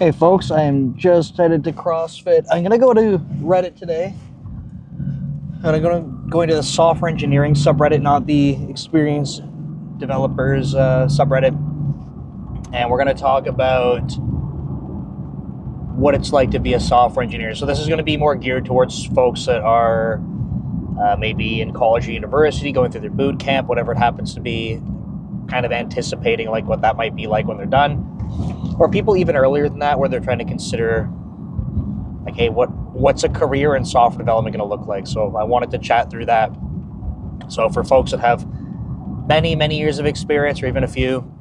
Okay, folks, I am just headed to CrossFit. I'm gonna go to Reddit today, and I'm gonna go into the software engineering subreddit, not the experience developers subreddit, and we're gonna talk about what it's like to be a software engineer. So this is gonna be more geared towards folks that are maybe in college or university, going through their boot camp, whatever it happens to be, kind of anticipating like what that might be like when they're done. Or people even earlier than that, where they're trying to consider, like, hey, what's a career in software development going to look like? So I wanted to chat through that. So for folks that have many years of experience, or even a few,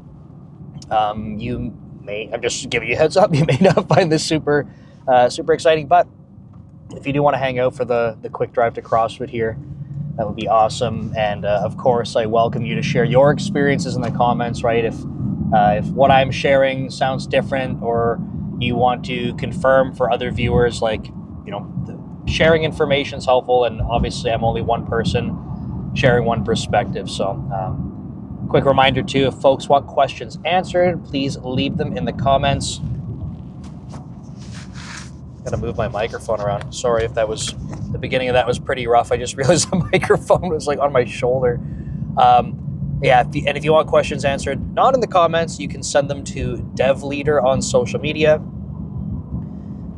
you may, I'm just giving you a heads up, you may not find this super exciting, but if you do want to hang out for the quick drive to CrossFit here, that would be awesome. And of course, I welcome you to share your experiences in the comments, right? If what I'm sharing sounds different, or you want to confirm for other viewers, like, sharing information is helpful. And obviously I'm only one person sharing one perspective. So quick reminder too, if folks want questions answered, please leave them in the comments. Gotta move my microphone around. Sorry if the beginning of that was pretty rough. I just realized the microphone was like on my shoulder. If you want questions answered, not in the comments, you can send them to DevLeader on social media.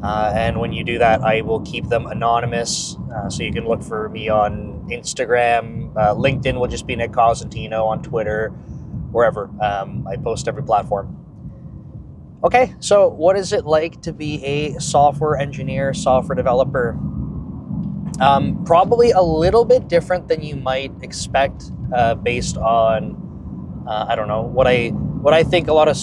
And when you do that, I will keep them anonymous. So you can look for me on Instagram. LinkedIn will just be Nick Cosentino, on Twitter, wherever. I post every platform. Okay, so what is it like to be a software engineer, software developer? Probably a little bit different than you might expect, based on I don't know, what I think a lot of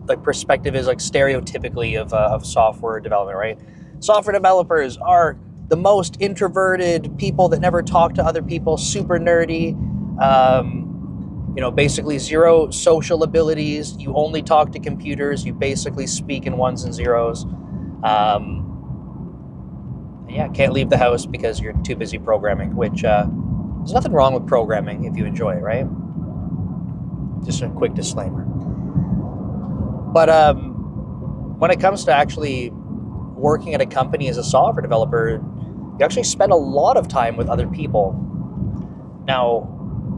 like perspective is, like, stereotypically of software development, right? Software developers are the most introverted people that never talk to other people, super nerdy, basically zero social abilities. You only talk to computers. You basically speak in ones and zeros. Can't leave the house because you're too busy programming, which there's nothing wrong with programming if you enjoy it, right? Just a quick disclaimer. But when it comes to actually working at a company as a software developer, you actually spend a lot of time with other people. Now,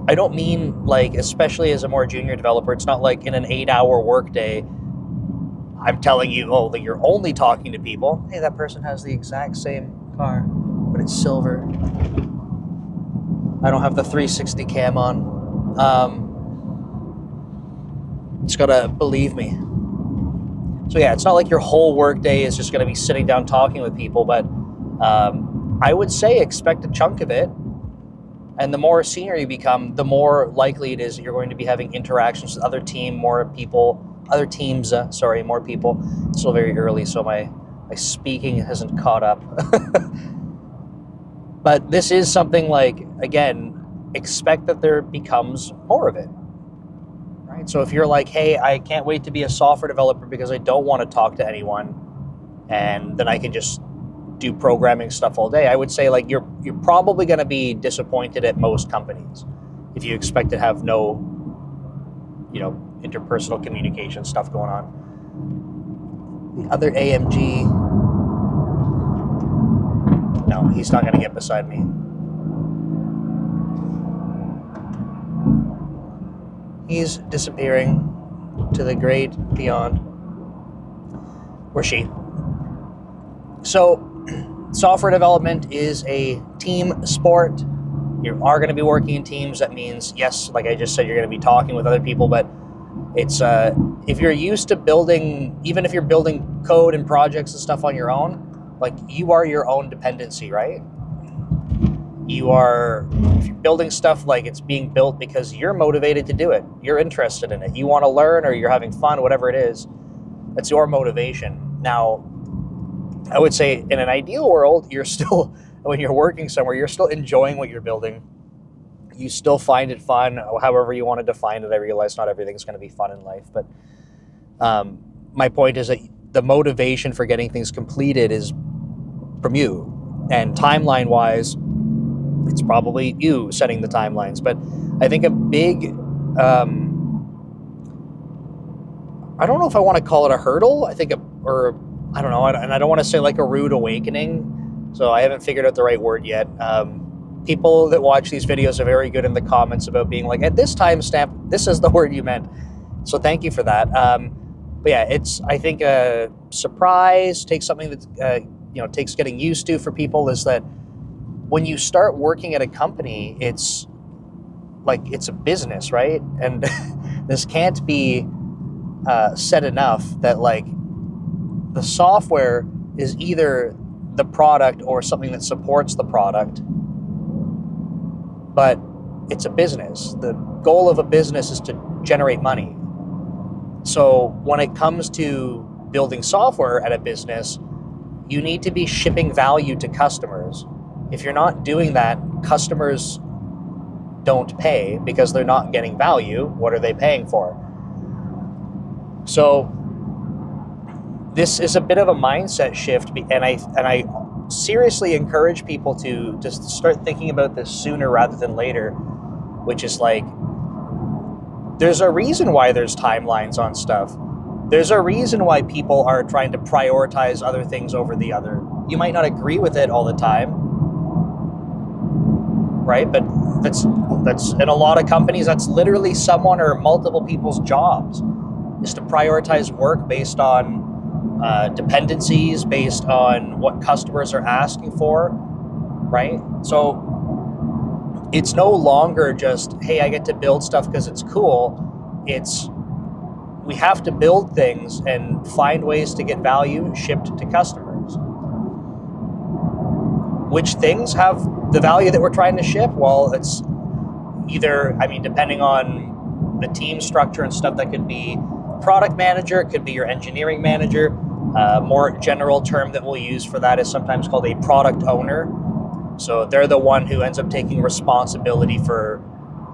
I don't mean, like, especially as a more junior developer, it's not like in an 8-hour workday, I'm telling you, that you're only talking to people. Hey, that person has the exact same car, but it's silver. I don't have the 360 cam on. Just gotta believe me. So yeah, it's not like your whole workday is just gonna be sitting down talking with people, but I would say expect a chunk of it. And the more senior you become, the more likely it is that you're going to be having interactions with other teams, more people. It's still very early, so my speaking hasn't caught up. But this is something, like, again, expect that there becomes more of it. Right? So if you're like, hey, I can't wait to be a software developer because I don't want to talk to anyone, and then I can just do programming stuff all day, I would say, like, you're probably going to be disappointed at most companies if you expect to have no, interpersonal communication stuff going on. The other AMG, no, he's not going to get beside me. He's disappearing to the great beyond. Or she. So, software development is a team sport. You are going to be working in teams. That means, yes, like I just said, you're going to be talking with other people, but it's if you're used to building, even if you're building code and projects and stuff on your own, like, you are your own dependency, right? If you're building stuff, like, it's being built because you're motivated to do it. You're interested in it. You want to learn, or you're having fun, whatever it is. That's your motivation. Now, I would say in an ideal world, you're still, when you're working somewhere, you're still enjoying what you're building. You still find it fun, however you want to define it. I realize not everything's going to be fun in life, but my point is that the motivation for getting things completed is from you. And timeline-wise, it's probably you setting the timelines. But I think a big I don't know if I want to call it a hurdle. I think, or I don't know, and I don't want to say like a rude awakening. So I haven't figured out the right word yet. People that watch these videos are very good in the comments about being like, at this timestamp, this is the word you meant. So thank you for that. But yeah, it's, I think, a surprise, takes something that, takes getting used to for people, is that when you start working at a company, it's like, it's a business, right? And this can't be said enough, that like the software is either the product or something that supports the product, but it's a business. The goal of a business is to generate money. So when it comes to building software at a business, you need to be shipping value to customers. If you're not doing that, customers don't pay because they're not getting value. What are they paying for? So this is a bit of a mindset shift, and I seriously encourage people to just start thinking about this sooner rather than later, which is like, there's a reason why there's timelines on stuff. There's a reason why people are trying to prioritize other things over the other. You might not agree with it all the time, right? But that's in a lot of companies, that's literally someone or multiple people's jobs, is to prioritize work based on dependencies, based on what customers are asking for, right? So it's no longer just, hey, I get to build stuff because it's cool. It's, we have to build things and find ways to get value shipped to customers. Which things have the value that we're trying to ship? Well, it's either, I mean, depending on the team structure and stuff, that could be product manager, it could be your engineering manager. More general term that we'll use for that is sometimes called a product owner. So they're the one who ends up taking responsibility for,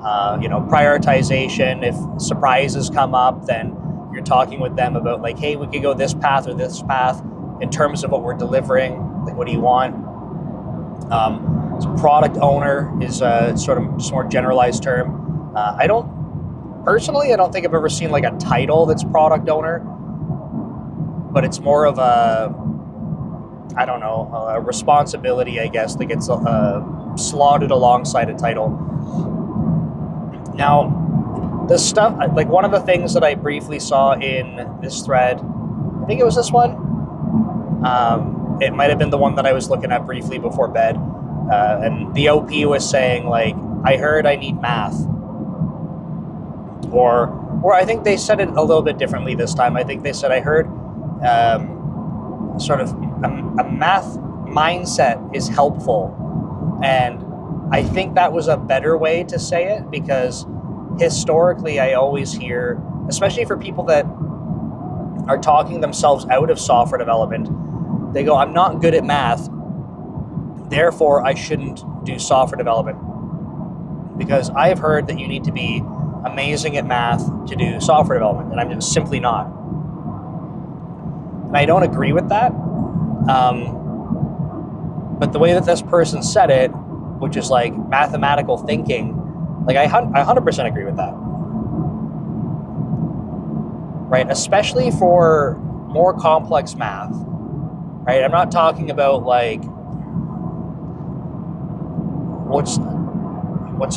prioritization. If surprises come up, then you're talking with them about like, hey, we could go this path or this path in terms of what we're delivering. Like, what do you want? So product owner is sort of just more generalized term. I don't think I've ever seen like a title that's product owner, but it's more of a responsibility, I guess, that gets slotted alongside a title. Now, the stuff, like one of the things that I briefly saw in this thread, I think it was this one. It might have been the one that I was looking at briefly before bed. And the OP was saying, like, I heard I need math. Or I think they said it a little bit differently this time. I think they said, I heard sort of a math mindset is helpful. And I think that was a better way to say it, because historically I always hear, especially for people that are talking themselves out of software development, they go, I'm not good at math, therefore I shouldn't do software development. Because I've heard that you need to be amazing at math to do software development, and I'm just simply not. And I don't agree with that. But the way that this person said it, which is like mathematical thinking, like I 100% agree with that. Right? Especially for more complex math. Right? I'm not talking about like, what's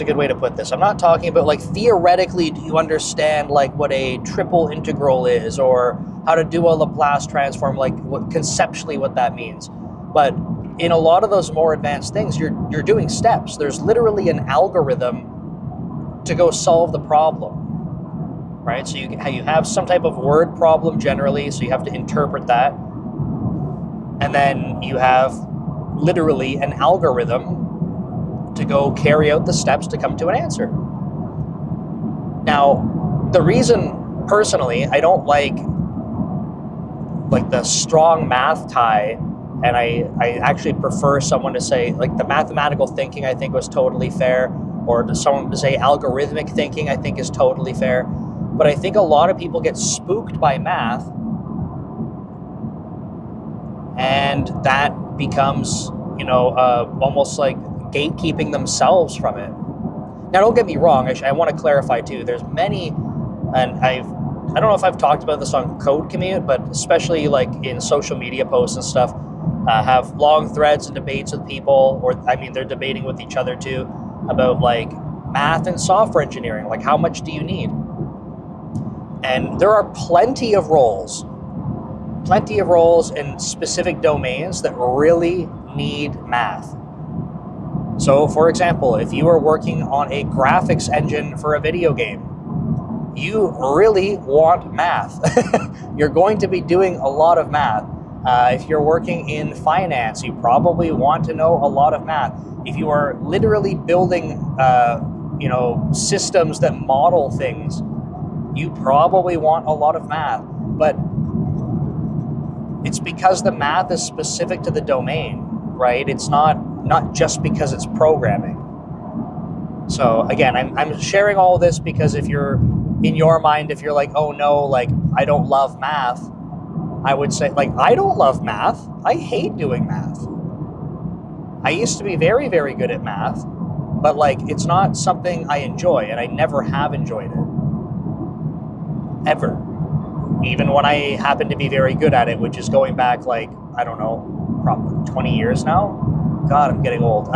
a good way to put this? I'm not talking about like, theoretically, do you understand like what a triple integral is, or how to do a Laplace transform, like conceptually what that means. But in a lot of those more advanced things, you're doing steps. There's literally an algorithm to go solve the problem, right? So you have some type of word problem generally, so you have to interpret that. And then you have literally an algorithm to go carry out the steps to come to an answer. Now, the reason, personally, I don't like the strong math tie, and I actually prefer someone to say, like, the mathematical thinking I think was totally fair, or someone to say algorithmic thinking I think is totally fair. But I think a lot of people get spooked by math, and that becomes, almost like gatekeeping themselves from it. Now, don't get me wrong, I want to clarify too, there's many, and I've I don't know if I've talked about this on Code Commute, but especially like in social media posts and stuff, have long threads and debates with people, or I mean, they're debating with each other too about like math and software engineering. Like, how much do you need? And there are plenty of roles in specific domains that really need math. So, for example, if you are working on a graphics engine for a video game, you really want math. You're going to be doing a lot of math. If you're working in finance, you probably want to know a lot of math. If you are literally building, systems that model things, you probably want a lot of math. But it's because the math is specific to the domain, right? It's not just because it's programming. So again, I'm sharing all this because if you're in your mind, if you're like, oh no, like I don't love math, I would say like I don't love math. I hate doing math. I used to be very, very good at math, but like it's not something I enjoy, and I never have enjoyed it. Ever. Even when I happen to be very good at it, which is going back like, I don't know, probably 20 years now. God, I'm getting old.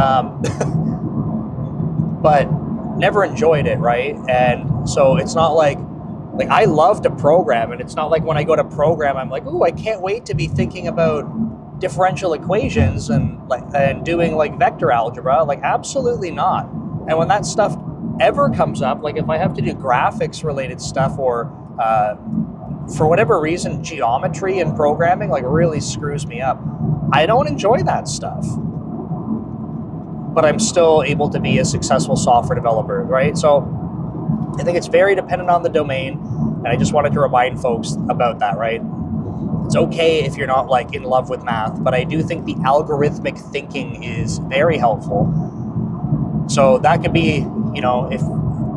But never enjoyed it, right? And so it's not like I love to program, and it's not like when I go to program, I'm like, ooh, I can't wait to be thinking about differential equations and doing like vector algebra. Like, absolutely not. And when that stuff ever comes up, like if I have to do graphics related stuff or for whatever reason, geometry and programming like really screws me up. I don't enjoy that stuff. But I'm still able to be a successful software developer, right? So I think it's very dependent on the domain, and I just wanted to remind folks about that, right? It's okay if you're not like in love with math, but I do think the algorithmic thinking is very helpful. So that could be,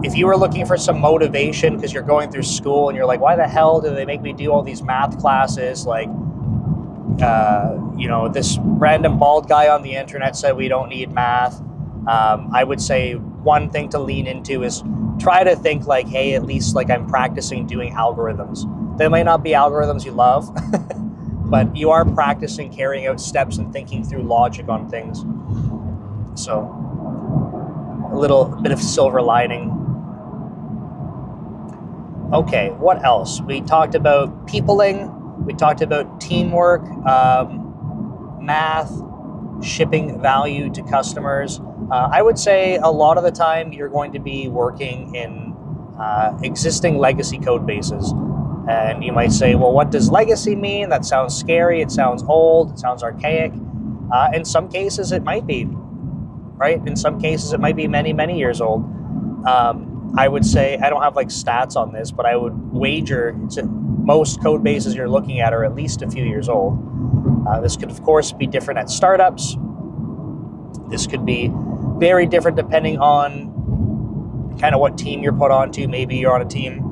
if you were looking for some motivation because you're going through school and you're like, why the hell do they make me do all these math classes? Like, this random bald guy on the internet said we don't need math. I would say one thing to lean into is try to think like, hey, at least like I'm practicing doing algorithms. They might not be algorithms you love, but you are practicing carrying out steps and thinking through logic on things. So a little bit of silver lining. Okay, what else? We talked about peopling. We talked about teamwork, math, shipping value to customers. I would say a lot of the time you're going to be working in existing legacy code bases. And you might say, well, what does legacy mean? That sounds scary. It sounds old. It sounds archaic. In some cases, it might be, right? In some cases, it might be many, many years old. I would say, I don't have like stats on this, but I would wager most code bases you're looking at are at least a few years old. This could, of course, be different at startups. This could be very different depending on kind of what team you're put onto. Maybe you're on a team.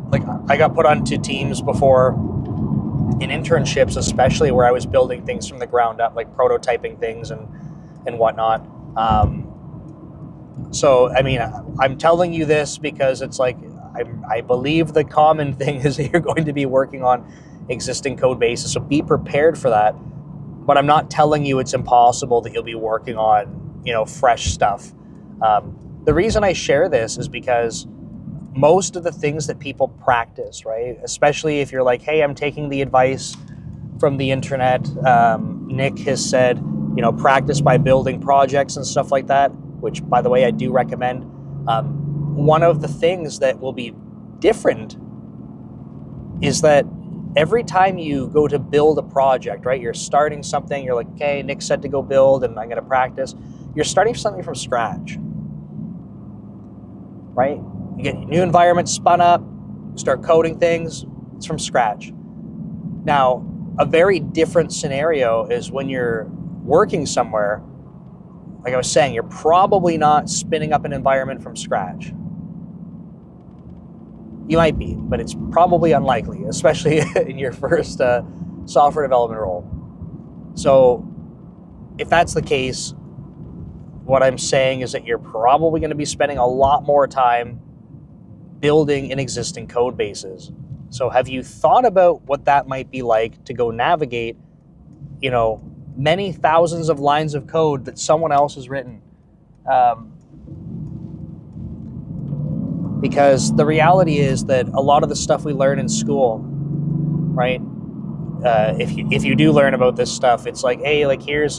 Like, I got put onto teams before in internships, especially where I was building things from the ground up, like prototyping things and whatnot. So, I mean, I'm telling you this because it's like, I believe the common thing is that you're going to be working on existing code bases, so be prepared for that. But I'm not telling you it's impossible that you'll be working on, fresh stuff. The reason I share this is because most of the things that people practice, right, especially if you're like, hey, I'm taking the advice from the internet, Nick has said, practice by building projects and stuff like that, which, by the way, I do recommend. One of the things that will be different is that every time you go to build a project, right, you're starting something, you're like, okay, Nick said to go build and I'm going to practice. You're starting something from scratch, right? You get your new environment spun up, start coding things, it's from scratch. Now, a very different scenario is when you're working somewhere, like I was saying, you're probably not spinning up an environment from scratch. You might be, but it's probably unlikely, especially in your first software development role. So if that's the case, what I'm saying is that you're probably going to be spending a lot more time building in existing code bases. So have you thought about what that might be like to go navigate, many thousands of lines of code that someone else has written? Because the reality is that a lot of the stuff we learn in school, right? If you do learn about this stuff, it's like, hey, like here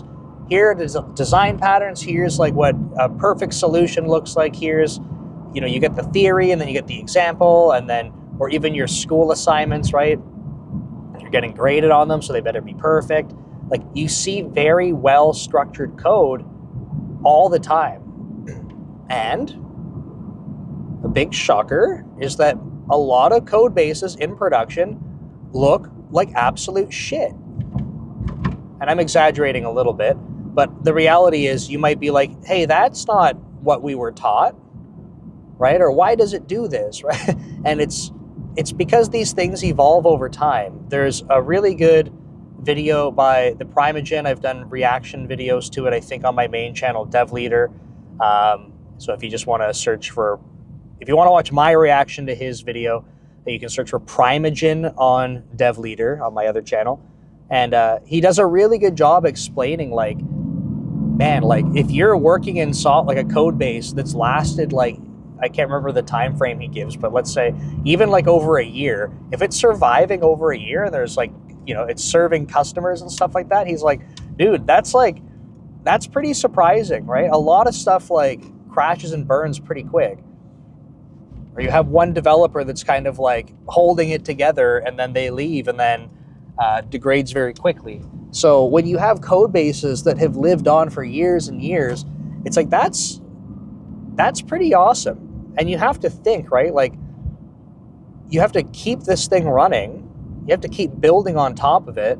are design patterns. Here's like what a perfect solution looks like. Here's, you get the theory and then you get the example, and then, or even your school assignments, right? You're getting graded on them, so they better be perfect. Like, you see very well structured code all the time. And a big shocker is that a lot of code bases in production look like absolute shit. And I'm exaggerating a little bit, but the reality is you might be like, hey, that's not what we were taught, right? Or why does it do this, right? And it's because these things evolve over time. There's a really good video by the Primogen. I've done reaction videos to it, I think, on my main channel, DevLeader. So if you just want to if you want to watch my reaction to his video, you can search for Primogen on DevLeader on my other channel. And he does a really good job explaining, like, man, like if you're working in like a code base that's lasted, like, I can't remember the time frame he gives, but let's say even like over a year, if it's surviving over a year and there's like, it's serving customers and stuff like that, he's like, dude, that's pretty surprising, right? A lot of stuff like crashes and burns pretty quick. Or you have one developer that's kind of like holding it together and then they leave and then degrades very quickly. So when you have code bases that have lived on for years and years, it's like that's pretty awesome. And you have to think, right? Like, you have to keep this thing running. You have to keep building on top of it.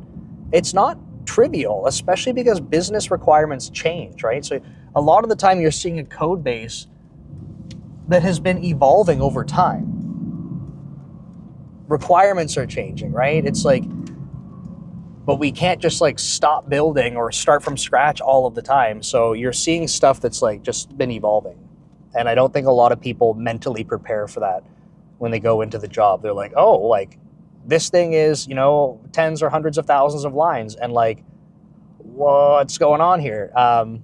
It's not trivial, especially because business requirements change, right? So a lot of the time you're seeing a code base that has been evolving over time. Requirements are changing, right? It's like, but we can't just like stop building or start from scratch all of the time. So you're seeing stuff that's like just been evolving. And I don't think a lot of people mentally prepare for that when they go into the job. They're like, oh, like this thing is, tens or hundreds of thousands of lines. And like, what's going on here?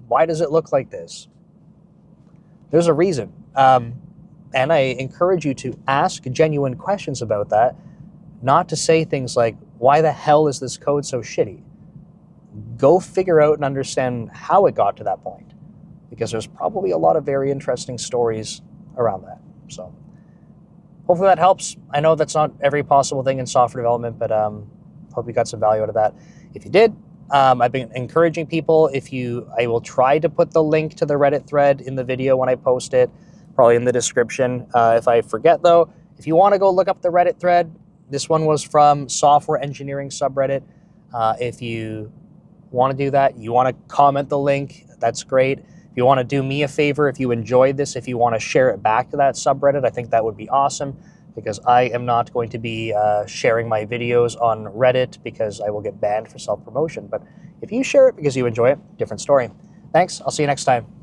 Why does it look like this? There's a reason. And I encourage you to ask genuine questions about that, not to say things like, why the hell is this code so shitty? Go figure out and understand how it got to that point, because there's probably a lot of very interesting stories around that. So hopefully that helps. I know that's not every possible thing in software development, but hope you got some value out of that. If you did, I've been encouraging people, I will try to put the link to the Reddit thread in the video when I post it, probably in the description. If I forget though, if you want to go look up the Reddit thread, this one was from Software Engineering subreddit. If you want to do that, you want to comment the link, that's great. If you want to do me a favor, if you enjoyed this, if you want to share it back to that subreddit, I think that would be awesome, because I am not going to be sharing my videos on Reddit because I will get banned for self-promotion. But if you share it because you enjoy it, different story. Thanks. I'll see you next time.